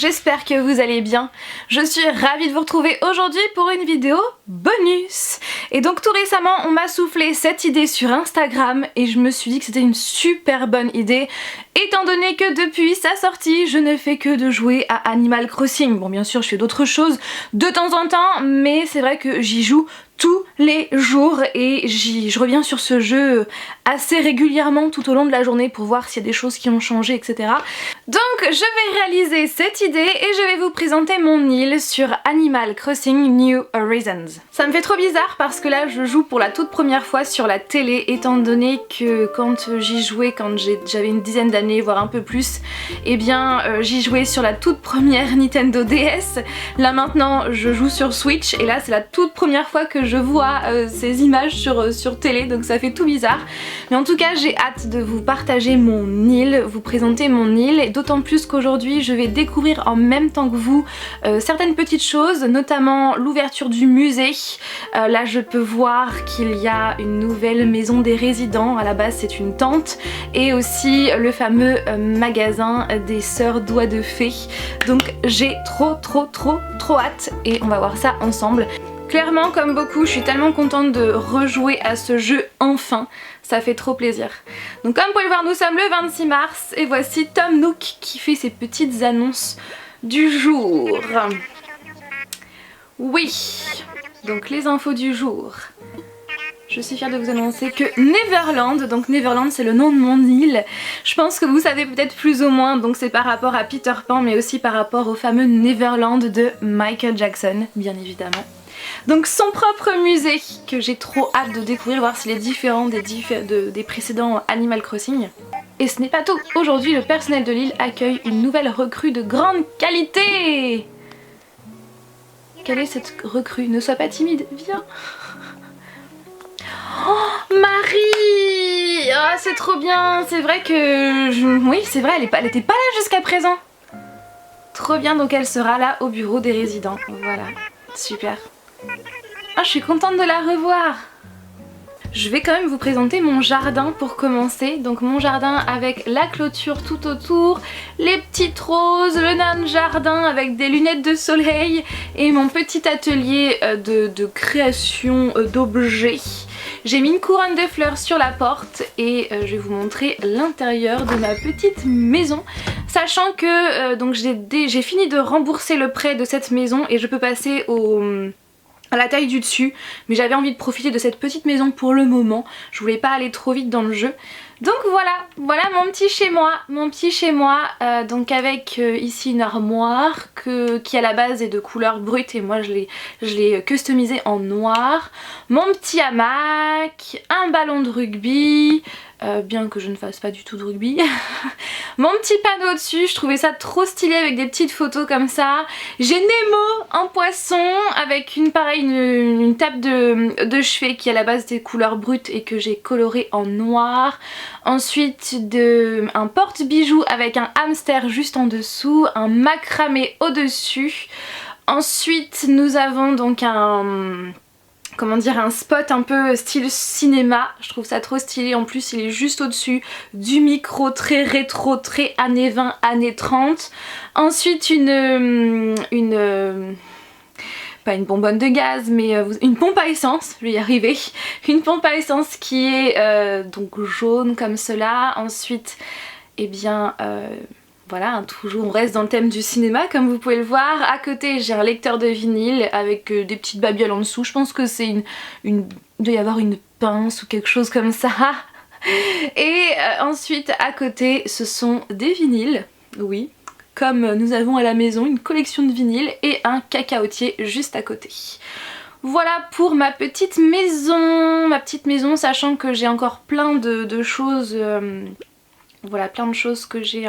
j'espère que vous allez bien. Je suis ravie de vous retrouver aujourd'hui pour une vidéo bonus. Et donc tout récemment on m'a soufflé cette idée sur Instagram et je me suis dit que c'était une super bonne idée étant donné que depuis sa sortie je ne fais que de jouer à Animal Crossing. Bon bien sûr je fais d'autres choses de temps en temps mais c'est vrai que j'y joue tous les jours et je reviens sur ce jeu assez régulièrement tout au long de la journée pour voir s'il y a des choses qui ont changé, etc. Donc je vais réaliser cette idée et je vais vous présenter mon île sur Animal Crossing New Horizons. Ça me fait trop bizarre parce que là je joue pour la toute première fois sur la télé étant donné que quand j'y jouais quand j'avais une dizaine d'années voire un peu plus, eh bien j'y jouais sur la toute première Nintendo DS. Là maintenant je joue sur Switch et là c'est la toute première fois que je vois ces images sur télé, donc ça fait tout bizarre. Mais en tout cas j'ai hâte de vous partager mon île, vous présenter mon île, et d'autant plus qu'aujourd'hui je vais découvrir en même temps que vous certaines petites choses, notamment l'ouverture du musée. Là je peux voir qu'il y a une nouvelle maison des résidents, à la base c'est une tente, et aussi le fameux magasin des sœurs doigts de fée. Donc j'ai trop hâte et on va voir ça ensemble. Clairement comme beaucoup je suis tellement contente de rejouer à ce jeu enfin, ça fait trop plaisir. Donc comme vous pouvez le voir nous sommes le 26 mars et voici Tom Nook qui fait ses petites annonces du jour. Oui, donc les infos du jour. Je suis fière de vous annoncer que Neverland, donc Neverland c'est le nom de mon île, je pense que vous savez peut-être plus ou moins, donc c'est par rapport à Peter Pan mais aussi par rapport au fameux Neverland de Michael Jackson bien évidemment. Donc son propre musée que j'ai trop hâte de découvrir, voir s'il est différent des précédents Animal Crossing. Et ce n'est pas tout, aujourd'hui le personnel de l'île accueille une nouvelle recrue de grande qualité. Quelle est cette recrue? Ne sois pas timide, viens. Oh, Marie! Ah, c'est trop bien, c'est vrai que... Oui, c'est vrai, elle était pas là jusqu'à présent. Trop bien, donc elle sera là au bureau des résidents. Voilà, super. Ah, je suis contente de la revoir. Je vais quand même vous présenter mon jardin pour commencer. Donc mon jardin avec la clôture tout autour, les petites roses, le nain de jardin avec des lunettes de soleil et mon petit atelier de création d'objets. J'ai mis une couronne de fleurs sur la porte et je vais vous montrer l'intérieur de ma petite maison. Sachant que donc j'ai fini de rembourser le prêt de cette maison et je peux passer à la taille du dessus, mais j'avais envie de profiter de cette petite maison pour le moment, je voulais pas aller trop vite dans le jeu. Donc voilà mon petit chez moi, donc avec ici une armoire qui à la base est de couleur brute et moi je l'ai customisé en noir, mon petit hamac, un ballon de rugby, bien que je ne fasse pas du tout de rugby, mon petit panneau au-dessus, je trouvais ça trop stylé avec des petites photos comme ça. J'ai Nemo en poisson avec une table de chevet qui à la base était couleur brute et que j'ai coloré en noir. Ensuite un porte-bijoux avec un hamster juste en dessous, un macramé au-dessus. Ensuite nous avons donc un spot un peu style cinéma, je trouve ça trop stylé, en plus il est juste au-dessus du micro très rétro, très années 20, années 30. Ensuite pas une bonbonne de gaz mais une pompe à essence, je vais y arriver, une pompe à essence qui est donc jaune comme cela. Ensuite eh bien voilà, toujours on reste dans le thème du cinéma comme vous pouvez le voir. À côté j'ai un lecteur de vinyle avec des petites babioles en dessous, je pense que c'est il doit y avoir une pince ou quelque chose comme ça. Et ensuite à côté ce sont des vinyles, oui, comme nous avons à la maison une collection de vinyles et un cacaotier juste à côté. Voilà pour ma petite maison, sachant que j'ai encore plein de choses... Voilà, plein de choses que j'ai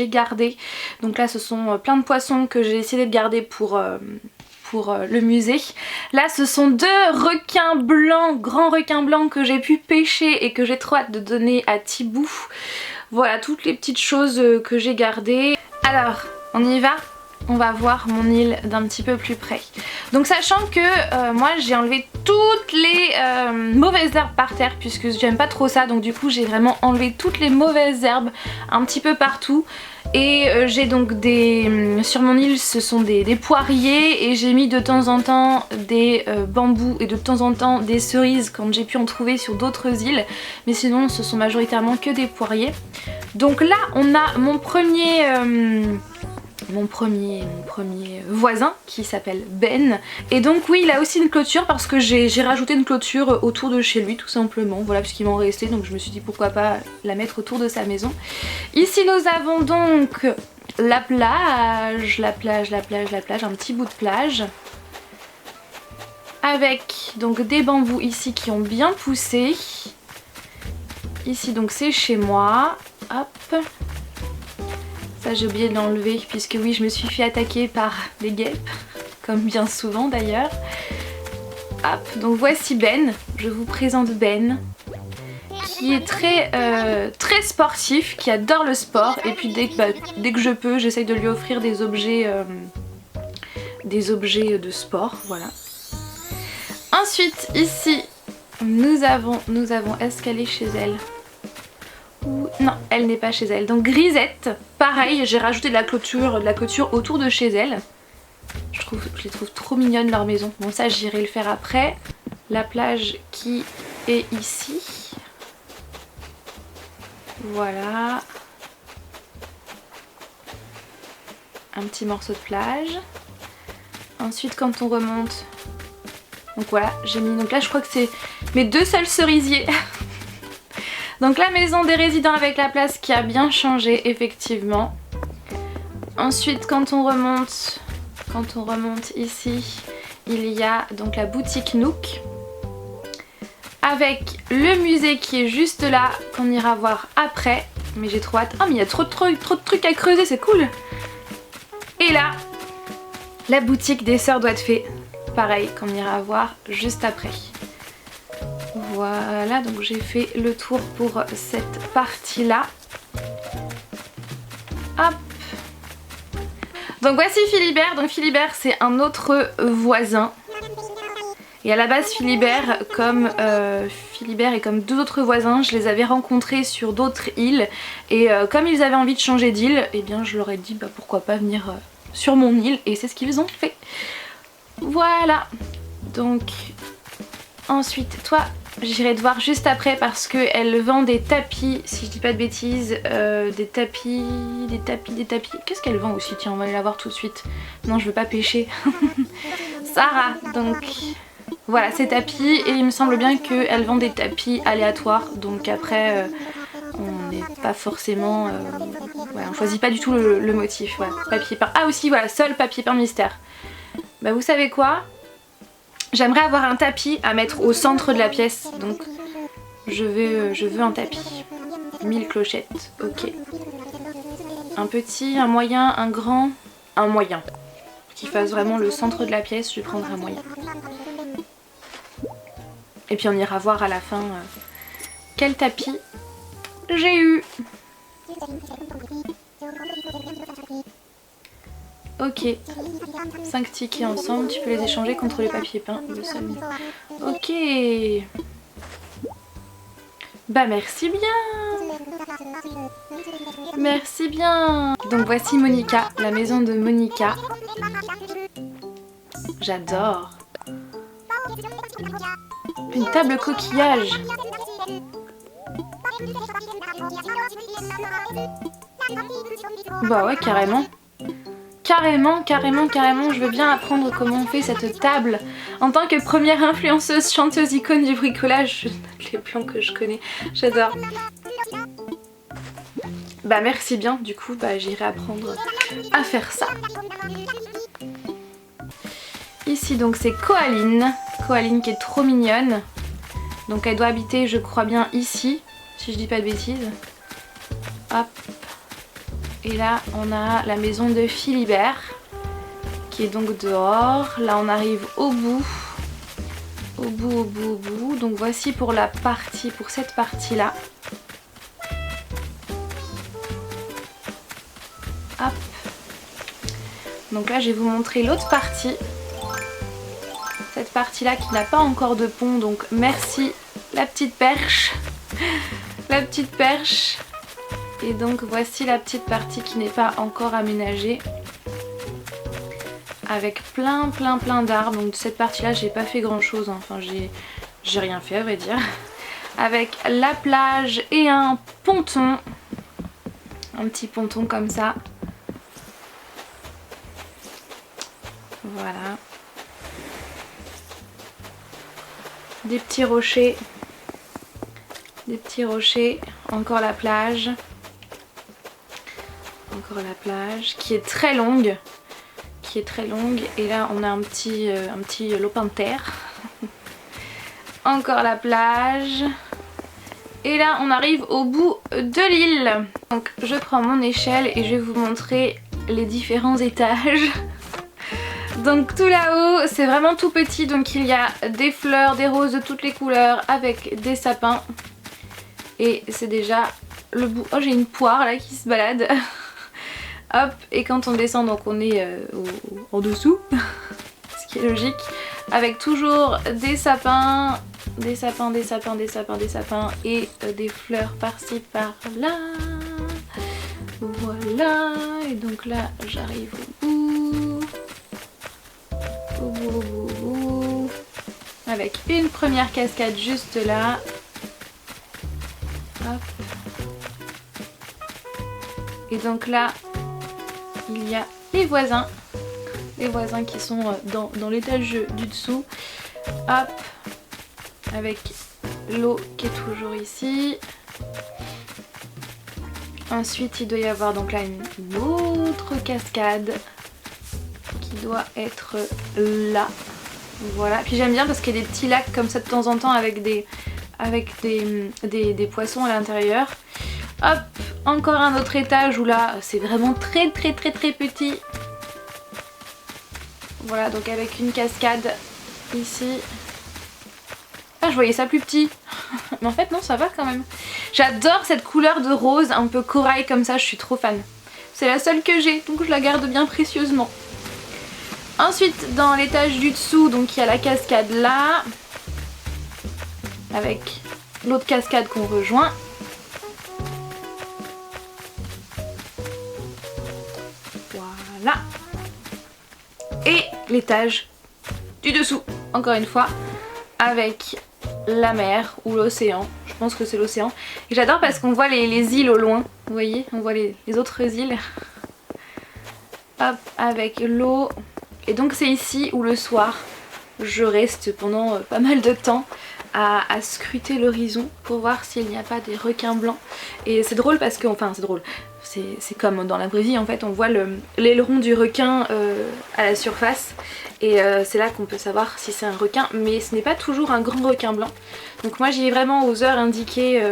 gardées. Donc là ce sont plein de poissons que j'ai essayé de garder pour le musée. Là ce sont deux requins blancs, grands requins blancs que j'ai pu pêcher et que j'ai trop hâte de donner à Thibou. Voilà toutes les petites choses que j'ai gardées. Alors on y va? On va voir mon île d'un petit peu plus près. Donc sachant que moi j'ai enlevé toutes les mauvaises herbes par terre puisque j'aime pas trop ça, donc du coup j'ai vraiment enlevé toutes les mauvaises herbes un petit peu partout Et j'ai donc sur mon île ce sont des poiriers et j'ai mis de temps en temps des bambous et de temps en temps des cerises quand j'ai pu en trouver sur d'autres îles. Mais sinon ce sont majoritairement que des poiriers. Donc là on a mon premier voisin qui s'appelle Ben, et donc oui il a aussi une clôture parce que j'ai rajouté une clôture autour de chez lui tout simplement, voilà, puisqu'il m'en restait, donc je me suis dit pourquoi pas la mettre autour de sa maison. Ici nous avons donc la plage, un petit bout de plage avec donc des bambous ici qui ont bien poussé. Ici donc c'est chez moi, hop. Ça j'ai oublié de l'enlever puisque oui je me suis fait attaquer par des guêpes, comme bien souvent d'ailleurs. Hop, donc voici Ben, je vous présente Ben, qui est très sportif, qui adore le sport, et puis dès que je peux j'essaye de lui offrir des objets de sport, voilà. Ensuite ici nous avons, est-ce qu'elle est chez elle ? Non, elle n'est pas chez elle. Donc Grisette, pareil, j'ai rajouté de la clôture autour de chez elle. Je les trouve trop mignonnes leur maison. Bon ça j'irai le faire après. La plage qui est ici. Voilà. Un petit morceau de plage. Ensuite quand on remonte, donc voilà, j'ai mis, donc là je crois que c'est mes 2 seuls cerisiers. Donc la maison des résidents avec la place qui a bien changé effectivement. Ensuite quand on remonte ici, il y a donc la boutique Nook avec le musée qui est juste là, qu'on ira voir après. Mais j'ai trop hâte. Oh mais il y a trop de trucs à creuser, c'est cool. Et là, la boutique des sœurs Doigtefée, pareil, qu'on ira voir juste après. Voilà, donc j'ai fait le tour pour cette partie-là. Hop. Donc voici Philibert. Donc Philibert c'est un autre voisin. Et à la base Philibert et comme 2 autres voisins, je les avais rencontrés sur d'autres îles. Et comme ils avaient envie de changer d'île, eh bien je leur ai dit bah, pourquoi pas venir sur mon île. Et c'est ce qu'ils ont fait. Voilà. Donc ensuite toi... J'irai te voir juste après parce qu'elle vend des tapis, si je dis pas de bêtises, des tapis... Qu'est-ce qu'elle vend aussi? Tiens, on va aller la voir tout de suite. Non, je veux pas pêcher. Sarah, donc voilà ces tapis, et il me semble bien qu'elle vend des tapis aléatoires, donc après on n'est pas forcément... voilà, on choisit pas du tout le motif. Voilà. Papier peint. Ah aussi, voilà, seul papier peint mystère. Bah vous savez quoi? J'aimerais avoir un tapis à mettre au centre de la pièce, donc je veux un tapis. 1000 clochettes, ok. Un petit, un moyen, un grand, un moyen. Qui fasse vraiment le centre de la pièce, je vais prendre un moyen. Et puis on ira voir à la fin quel tapis j'ai eu. Ok, 5 tickets ensemble, tu peux les échanger contre le papier peint. Ok. Bah merci bien. Merci bien. Donc voici Monica, la maison de Monica. J'adore. Une table coquillage. Bah ouais, carrément. Carrément, je veux bien apprendre comment on fait cette table. En tant que première influenceuse, chanteuse, icône du bricolage, je note les plans que je connais, j'adore. Bah merci bien, du coup bah, j'irai apprendre à faire ça. Ici donc c'est Coaline qui est trop mignonne. Donc elle doit habiter je crois bien ici, si je dis pas de bêtises. Hop. Et là on a la maison de Philibert qui est donc dehors. Là on arrive au bout. Donc voici pour la partie, pour cette partie là. Hop. Donc là je vais vous montrer l'autre partie. Cette partie là qui n'a pas encore de pont, donc merci la petite perche. La petite perche. Et donc voici la petite partie qui n'est pas encore aménagée. Avec plein d'arbres. Donc de cette partie là j'ai pas fait grand chose, enfin j'ai rien fait à vrai dire. Avec la plage et un ponton. Un petit ponton comme ça. Voilà. Des petits rochers. Des petits rochers. Encore la plage. Encore la plage qui est très longue. Et là on a un petit lopin de terre. Encore la plage. Et là on arrive au bout de l'île. Donc je prends mon échelle et je vais vous montrer les différents étages. Donc tout là-haut c'est vraiment tout petit, donc il y a des fleurs, des roses de toutes les couleurs avec des sapins. Et c'est déjà le bout. Oh j'ai une poire là qui se balade. Hop, et quand on descend donc on est en dessous, ce qui est logique, avec toujours des sapins, des sapins et des fleurs par-ci par-là. Voilà, et donc là j'arrive au bout, avec une première cascade juste là. Hop. Et donc là il y a les voisins qui sont dans l'étage du dessous. Hop, avec l'eau qui est toujours ici. Ensuite il doit y avoir donc là une autre cascade qui doit être là. Voilà, puis j'aime bien parce qu'il y a des petits lacs comme ça de temps en temps avec des poissons à l'intérieur. Hop, encore un autre étage où là c'est vraiment très petit. Voilà, donc avec une cascade ici. Ah, je voyais ça plus petit. Mais en fait non, ça va quand même. J'adore cette couleur de rose un peu corail comme ça, je suis trop fan. C'est la seule que j'ai, donc je la garde bien précieusement. Ensuite dans l'étage du dessous, donc il y a la cascade là. Avec l'autre cascade qu'on rejoint. Voilà. Et l'étage du dessous, encore une fois, avec la mer ou l'océan. Je pense que c'est l'océan. Et j'adore parce qu'on voit les îles au loin. Vous voyez, on voit les autres îles. Hop, avec l'eau. Et donc c'est ici où le soir, je reste pendant pas mal de temps à scruter l'horizon pour voir s'il n'y a pas des requins blancs. Et c'est drôle parce que, enfin c'est drôle, c'est comme dans la vraie vie en fait, on voit l'aileron du requin à la surface. Et c'est là qu'on peut savoir si c'est un requin, mais ce n'est pas toujours un grand requin blanc. Donc moi j'y vais vraiment aux heures indiquées,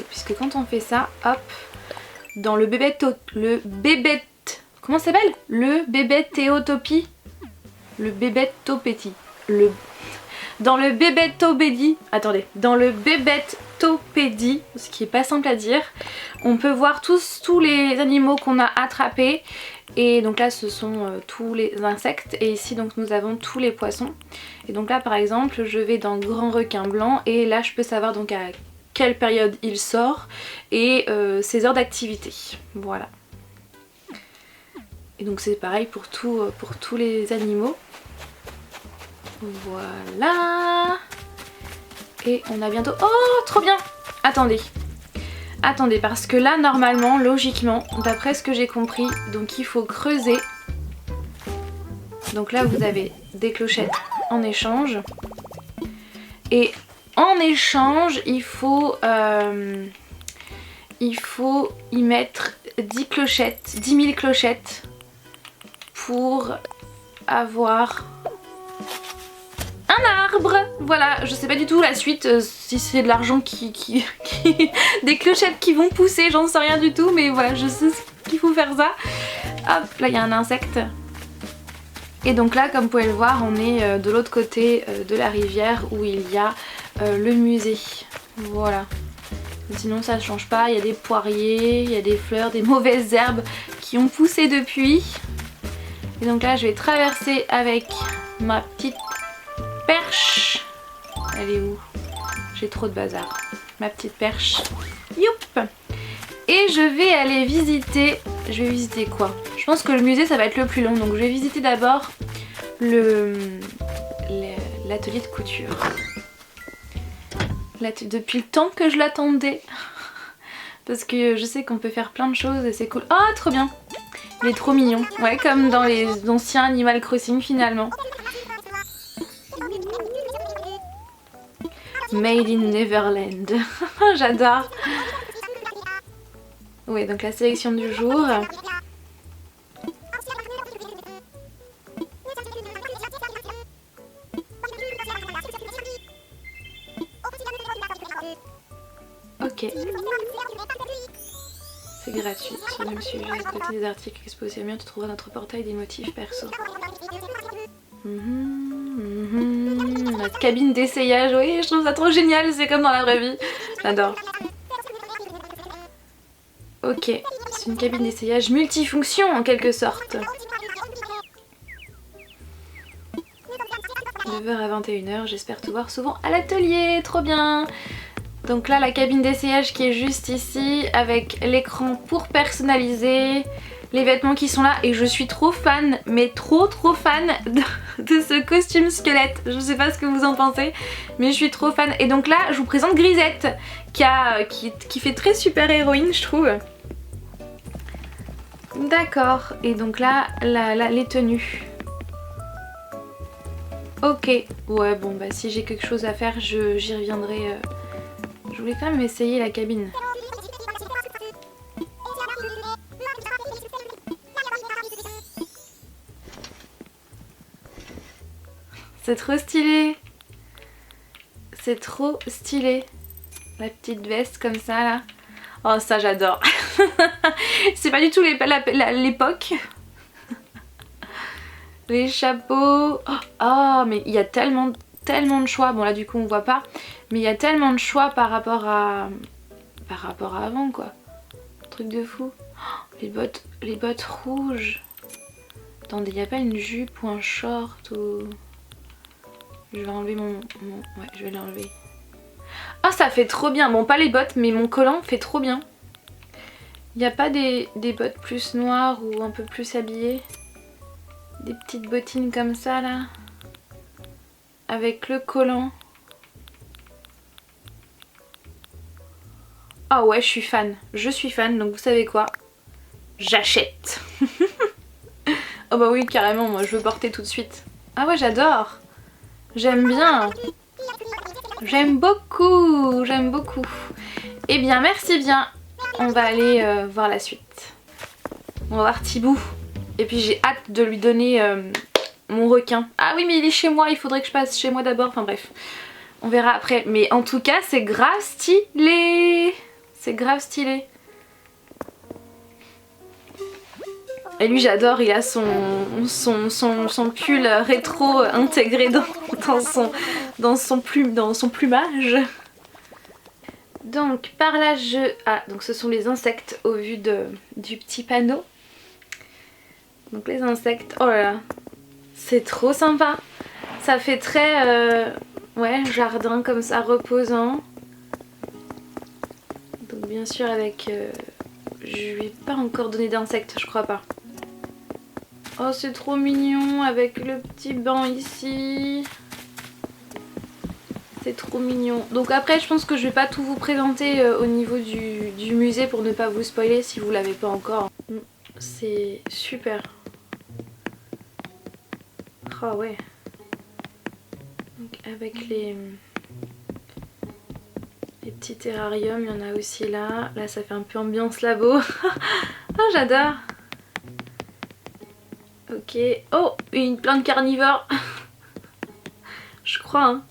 puisque quand on fait ça, hop, dans le comment ça s'appelle? Le bébétéotopie. Le bébétopétie. Dans le bébétopédie, dans le bébétopédie, ce qui est pas simple à dire, on peut voir tous les animaux qu'on a attrapés. Et donc là ce sont tous les insectes, et ici donc nous avons tous les poissons. Et donc là par exemple je vais dans grand requin blanc, et là je peux savoir donc à quelle période il sort et ses heures d'activité. Voilà. Et donc c'est pareil pour tous les animaux. Voilà. Et on a bientôt... Oh, trop bien! Attendez, parce que là normalement, logiquement, d'après ce que j'ai compris, donc il faut creuser. Donc là vous avez des clochettes en échange. Et en échange, il faut y mettre 10 000 clochettes pour avoir un arbre. Voilà, je sais pas du tout la suite, si c'est de l'argent des clochettes qui vont pousser, j'en sais rien du tout, mais voilà, je sais qu'il faut faire ça. Hop, là il y a un insecte. Et donc là, comme vous pouvez le voir, on est de l'autre côté de la rivière où il y a le musée. Voilà. Sinon ça ne change pas, il y a des poiriers, il y a des fleurs, des mauvaises herbes qui ont poussé depuis. Et donc là je vais traverser avec ma petite perche. Elle est où? J'ai trop de bazar. Ma petite perche. Youp. Et je vais aller visiter... Je vais visiter quoi? Je pense que le musée ça va être le plus long, donc je vais visiter d'abord l'atelier de couture. Depuis le temps que je l'attendais. Parce que je sais qu'on peut faire plein de choses et c'est cool. Oh, trop bien! Il est trop mignon. Ouais, comme dans les anciens Animal Crossing finalement. Made in Neverland. J'adore. Oui, donc la sélection du jour. Ok. C'est gratuit. Sur le même sujet, à côté des articles exposés mieux, tu trouveras notre portail des motifs perso. Notre cabine d'essayage, oui, je trouve ça trop génial, c'est comme dans la vraie vie. J'adore. Ok, c'est une cabine d'essayage multifonction en quelque sorte. 9h à 21h, j'espère te voir souvent à l'atelier, trop bien. Donc là la cabine d'essayage qui est juste ici avec l'écran pour personnaliser, les vêtements qui sont là et je suis trop fan, mais trop fan de ce costume squelette. Je sais pas ce que vous en pensez mais je suis trop fan. Et donc là je vous présente Grisette qui fait très super héroïne je trouve. D'accord, et donc là les tenues. Ok, ouais bon bah si j'ai quelque chose à faire j'y reviendrai. Je voulais quand même essayer la cabine. C'est trop stylé. C'est trop stylé. La petite veste comme ça là. Oh ça j'adore. C'est pas du tout l'époque. Les chapeaux. Oh mais il y a tellement de choix. Bon là du coup on voit pas. Mais il y a tellement de choix par rapport à avant quoi. Truc de fou. Oh, les bottes rouges. Attendez, il n'y a pas une jupe ou un short ou... Je vais enlever mon... Ouais, je vais l'enlever. Ah, ça fait trop bien. Bon, pas les bottes, mais mon collant fait trop bien. Il n'y a pas des bottes plus noires ou un peu plus habillées? Des petites bottines comme ça, là. Avec le collant. Ah ouais, je suis fan. Je suis fan, donc vous savez quoi? J'achète. Oh bah oui, carrément, moi je veux porter tout de suite. Ah ouais, j'adore. J'aime bien. J'aime beaucoup. J'aime beaucoup. Eh bien, merci bien. On va aller voir la suite. On va voir Thibou. Et puis j'ai hâte de lui donner mon requin. Ah oui, mais il est chez moi. Il faudrait que je passe chez moi d'abord. Enfin bref, on verra après. Mais en tout cas, c'est grave stylé. C'est grave stylé. Et lui j'adore, il a son pull rétro intégré dans son plumage. Donc par là donc ce sont les insectes au vu du petit panneau. Donc les insectes, oh là là, c'est trop sympa. Ça fait très ouais, jardin comme ça, reposant. Donc bien sûr avec... je lui ai pas encore donné d'insectes, je crois pas. Oh c'est trop mignon avec le petit banc ici. C'est trop mignon. Donc après je pense que je vais pas tout vous présenter au niveau du musée pour ne pas vous spoiler si vous l'avez pas encore. C'est super. Oh ouais. Donc avec les petits terrariums, il y en a aussi là. Là ça fait un peu ambiance labo. Oh j'adore. Ok. Oh, une plante carnivore. Je crois hein.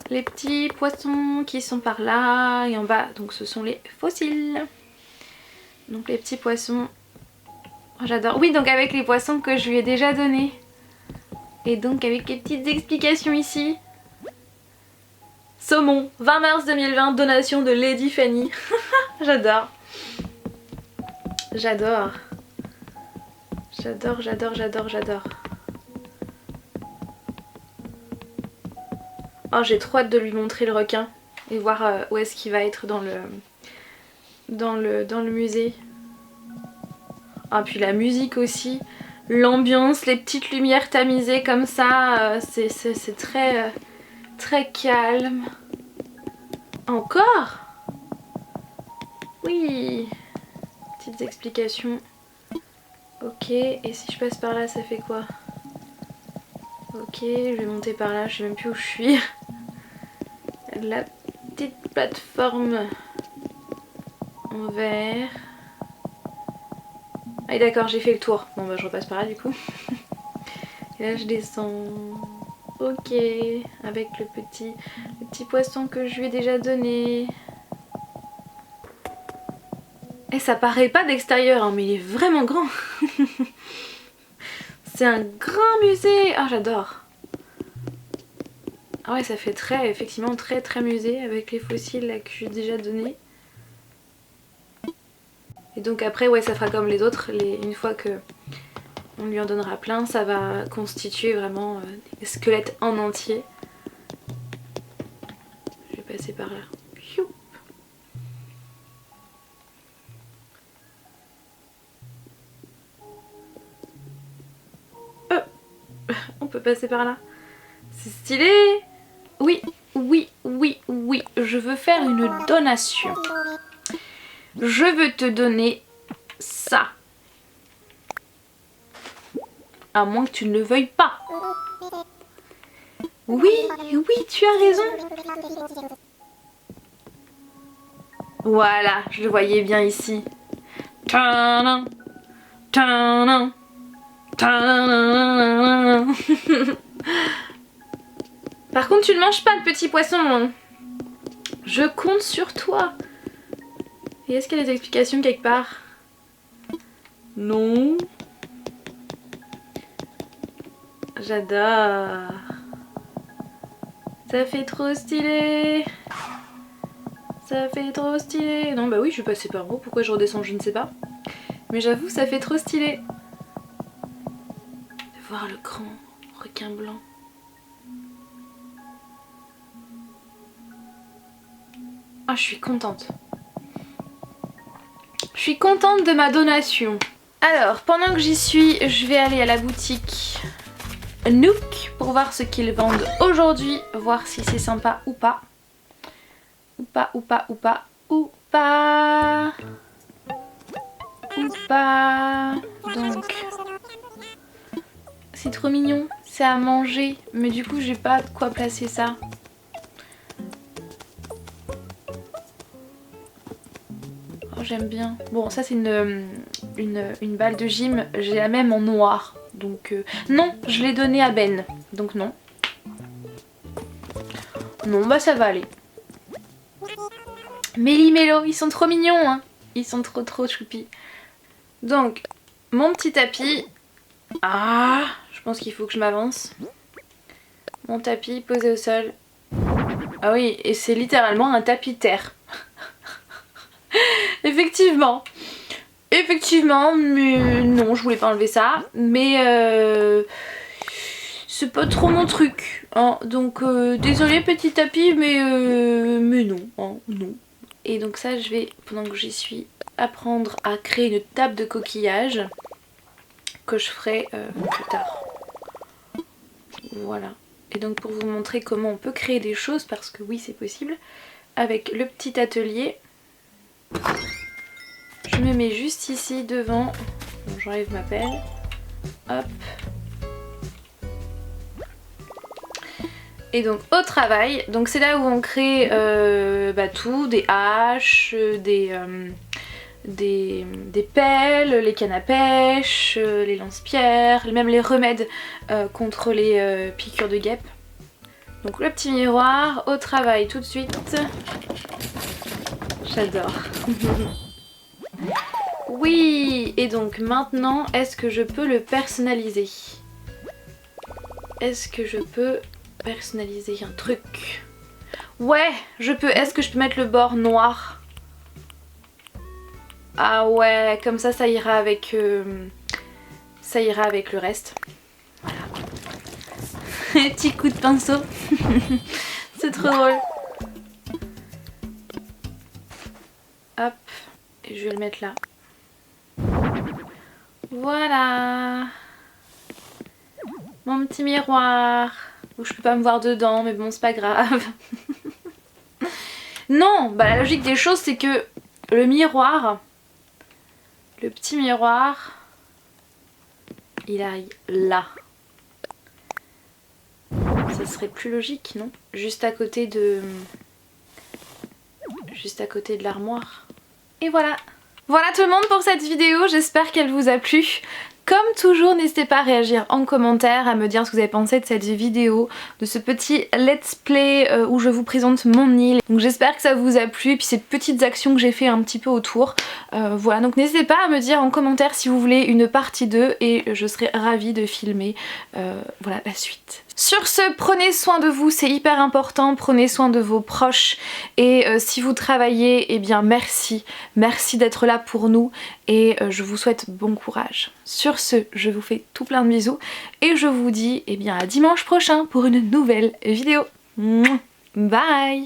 Les petits poissons qui sont par là et en bas, donc ce sont les fossiles. Donc les petits poissons. Oh, j'adore. Oui, donc avec les poissons que je lui ai déjà donnés. Et donc avec les petites explications ici. Saumon, 20 mars 2020, donation de Lady Fanny. J'adore. J'adore. J'adore, j'adore, j'adore, j'adore. Oh, j'ai trop hâte de lui montrer le requin et voir où est-ce qu'il va être dans dans le musée. Ah puis la musique aussi, l'ambiance, les petites lumières tamisées comme ça, c'est très, très calme. Encore? Oui. Petites explications. Ok, et si je passe par là, ça fait quoi? Ok, je vais monter par là, je sais même plus où je suis. La petite plateforme en verre. Ah oui, d'accord, j'ai fait le tour. Bon bah je repasse par là du coup. Et là je descends. Ok, avec le petit poisson que je lui ai déjà donné. Et ça paraît pas d'extérieur, hein, mais il est vraiment grand. C'est un grand musée. Ah j'adore. Ah ouais, ça fait très, effectivement très très musée avec les fossiles là que j'ai déjà donnés. Et donc après ouais, ça fera comme les autres, une fois que on lui en donnera plein, ça va constituer vraiment des squelettes en entier. Je vais passer par là. On peut passer par là. C'est stylé. Oui, oui, oui, oui. Je veux faire une donation. Je veux te donner ça. À moins que tu ne le veuilles pas. Oui, oui, tu as raison. Voilà, je le voyais bien ici. Tadam, tadam, tadam. Par contre, tu ne manges pas le petit poisson. Je compte sur toi. Et est-ce qu'il y a des explications quelque part? Non. J'adore. Ça fait trop stylé. Ça fait trop stylé. Non bah oui, je suis passée par haut. Pourquoi je redescends, je ne sais pas. Mais j'avoue, ça fait trop stylé. De voir le grand requin blanc. Ah, je suis contente. Je suis contente de ma donation. Alors, pendant que j'y suis, je vais aller à la boutique Nook pour voir ce qu'ils vendent aujourd'hui, voir si c'est sympa ou pas. Ou pas, ou pas, ou pas, ou pas. Ou pas. Donc, c'est trop mignon, c'est à manger, mais du coup j'ai pas de quoi placer ça. Oh, j'aime bien. Bon, ça c'est une balle de gym, j'ai la même en noir. Donc non, je l'ai donnée à Ben. Donc non. Non, bah ça va aller. Méli-mélo, ils sont trop mignons, hein. Ils sont trop choupis. Donc, mon petit tapis. Ah, je pense qu'il faut que je m'avance. Mon tapis posé au sol. Ah oui, et c'est littéralement un tapis terre. Effectivement. Effectivement, mais non, je voulais pas enlever ça. Mais c'est pas trop mon truc. Hein. Donc désolé petit tapis, mais non, hein, non. Et donc ça, je vais, pendant que j'y suis, apprendre à créer une table de coquillage que je ferai plus tard. Voilà. Et donc pour vous montrer comment on peut créer des choses, parce que oui c'est possible, avec le petit atelier, je me mets juste ici devant, bon, j'enlève ma pelle, hop. Et donc au travail, donc c'est là où on crée tout, des haches, des pelles, les cannes à pêche, les lance-pierres, même les remèdes contre les piqûres de guêpes. Donc le petit miroir, au travail tout de suite. J'adore. Oui, et donc maintenant, est-ce que je peux le personnaliser? Est-ce que je peux personnaliser un truc? Ouais, je peux. Est-ce que je peux mettre le bord noir? Ah ouais, comme ça ira avec le reste. Voilà. Petit coup de pinceau. C'est trop drôle. Hop. Et je vais le mettre là. Voilà. Mon petit miroir. Où je peux pas me voir dedans, mais bon, c'est pas grave. Non, bah la logique des choses, c'est que le miroir, le petit miroir, il arrive là. Ça serait plus logique, non? Juste à côté de l'armoire. Et voilà. Voilà tout le monde pour cette vidéo, j'espère qu'elle vous a plu. Comme toujours, n'hésitez pas à réagir en commentaire, à me dire ce que vous avez pensé de cette vidéo, de ce petit let's play où je vous présente mon île. Donc j'espère que ça vous a plu, et puis ces petites actions que j'ai fait un petit peu autour. Voilà, donc n'hésitez pas à me dire en commentaire si vous voulez une partie 2 et je serai ravie de filmer voilà, la suite. Sur ce, prenez soin de vous, c'est hyper important, prenez soin de vos proches et si vous travaillez, eh bien merci d'être là pour nous et je vous souhaite bon courage. Sur ce, je vous fais tout plein de bisous et je vous dis eh bien à dimanche prochain pour une nouvelle vidéo. Bye!